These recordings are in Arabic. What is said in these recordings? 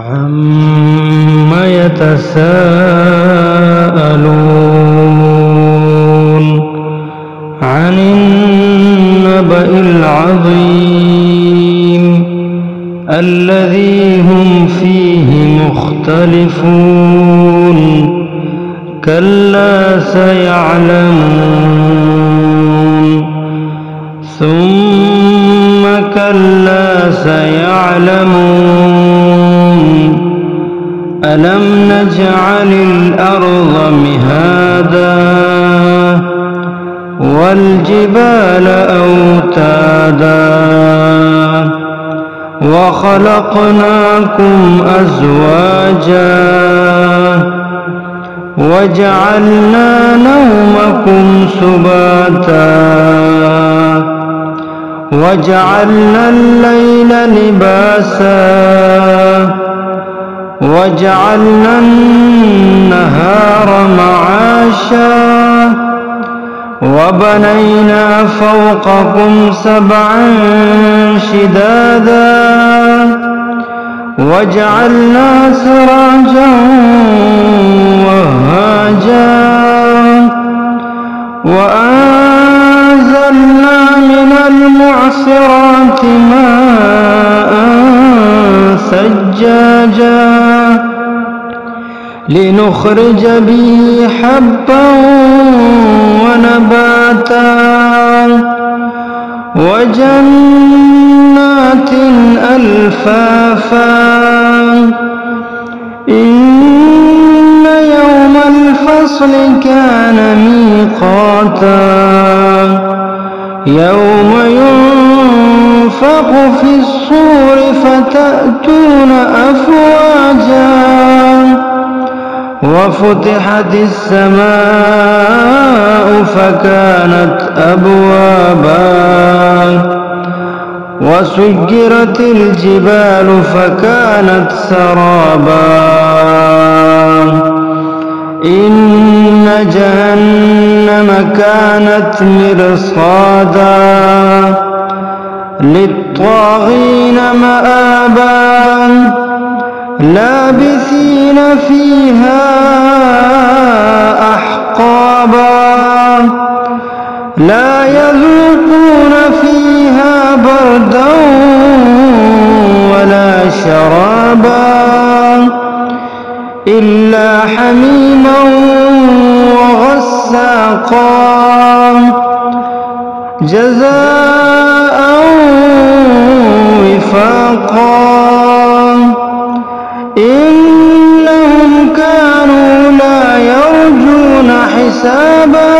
عَمَّ يَتَسَاءَلُونَ عَنِ النَّبَإِ الْعَظِيمِ الَّذِي هُمْ فِيهِ مُخْتَلِفُونَ كَلَّا سَيَعْلَمُونَ ثُمَّ كَلَّا سَيَعْلَمُونَ أَلَمْ نَجْعَلِ الْأَرْضَ مِهَادًا وَالْجِبَالَ أَوْتَادًا وَخَلَقْنَاكُمْ أَزْوَاجًا وَجَعَلْنَا نَوْمَكُمْ سُبَاتًا وَجَعَلْنَا اللَّيْلَ لِبَاسًا وَجَعَلْنَا النَّهَارَ مَعَاشًا وَبَنَيْنَا فَوْقَكُمْ سَبْعًا شِدَادًا وَجَعَلْنَا سِرَاجًا وَهَّاجًا وَأَنزَلْنَا مِنَ الْمُعْصِرَاتِ مَاءً ثَجَّاجًا لِنُخْرِجَ بِهِ حَبًّا وَنَبَاتًا وَجَنَّاتٍ أَلْفَافًا إِنَّ يَوْمَ الْفَصْلِ كَانَ مِيقَاتًا يَوْمَ يُنفَخُ فِي الصُّورِ فَتَأْتُونَ أَفْوَاجًا وَفُتِحَتِ السَّمَاءُ فَكَانَتْ أَبْوَابًا وَسُيِّرَتِ الْجِبَالُ فَكَانَتْ سَرَابًا إِنَّ جَهَنَّمَ كَانَتْ مِرْصَادًا لِلطَّاغِينَ مَآبًا لَابِثِينَ فِيهَا أَحْقَابًا لَا يَذُوقُونَ فِيهَا بَرْدًا وَلَا شَرَابًا إِلَّا حَمِيمًا وَغَسَّاقًا جَزَاءً وِفَاقًا إِنَّهُمْ كَانُوا لَا يَرْجُونَ حِسَابًا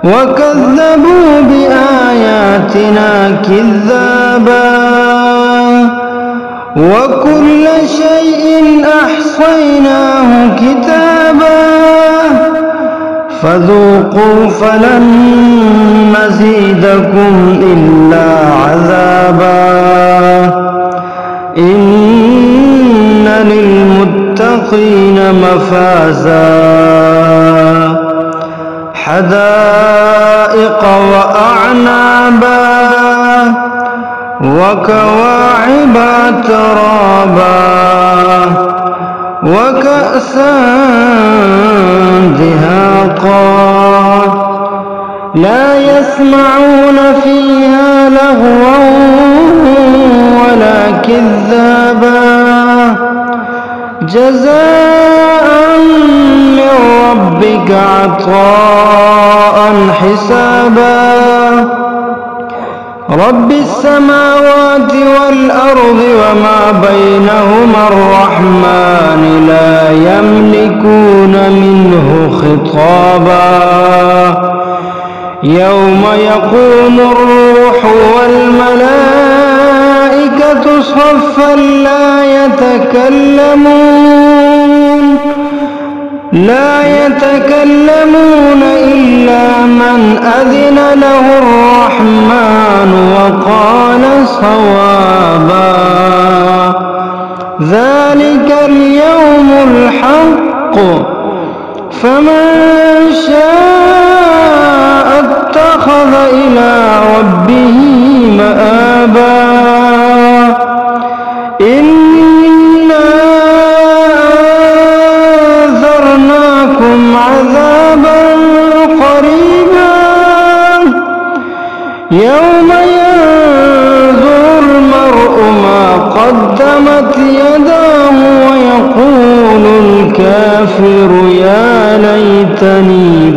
وَكَذَّبُوا بِآيَاتِنَا كِذَّابًا وَكُلَّ شَيْءٍ أَحْصَيْنَاهُ كِتَابًا فَذُوقُوا فَلَن نَّزِيدَكُمْ إِلَّا عَذَابًا إِنَّ لِلْمُتَّقِينَ مَفَازًا حَدَائِقَ وَأَعْنَابًا وَكَوَاعِبَ أَتْرَابًا وَكَأْسًا دِهَاقًا لَا يَسْمَعُونَ فِيهَا لَغْوًا وَلَا كِذَّابًا جَزَاءً مِّن رَّبِّكَ عَطَاءً حِسَابًا رَبِّ السَّمَاوَاتِ وَالْأَرْضِ وَمَا بَيْنَهُمَا الرَّحْمَٰنِ لَا يَمْلِكُونَ مِنْهُ خِطَابًا يَوْمَ يَقُومُ الرُّوحُ وَالْمَلَائِكَةُ صَفًّا لا يتكلمون إلا من أذن له الرحمن وقال صوابا ذلك اليوم الحق فمن شاء اتخذ إلى ربه مآبا. يوم ينظر المرء ما قدمت يداه ويقول الكافر يا ليتني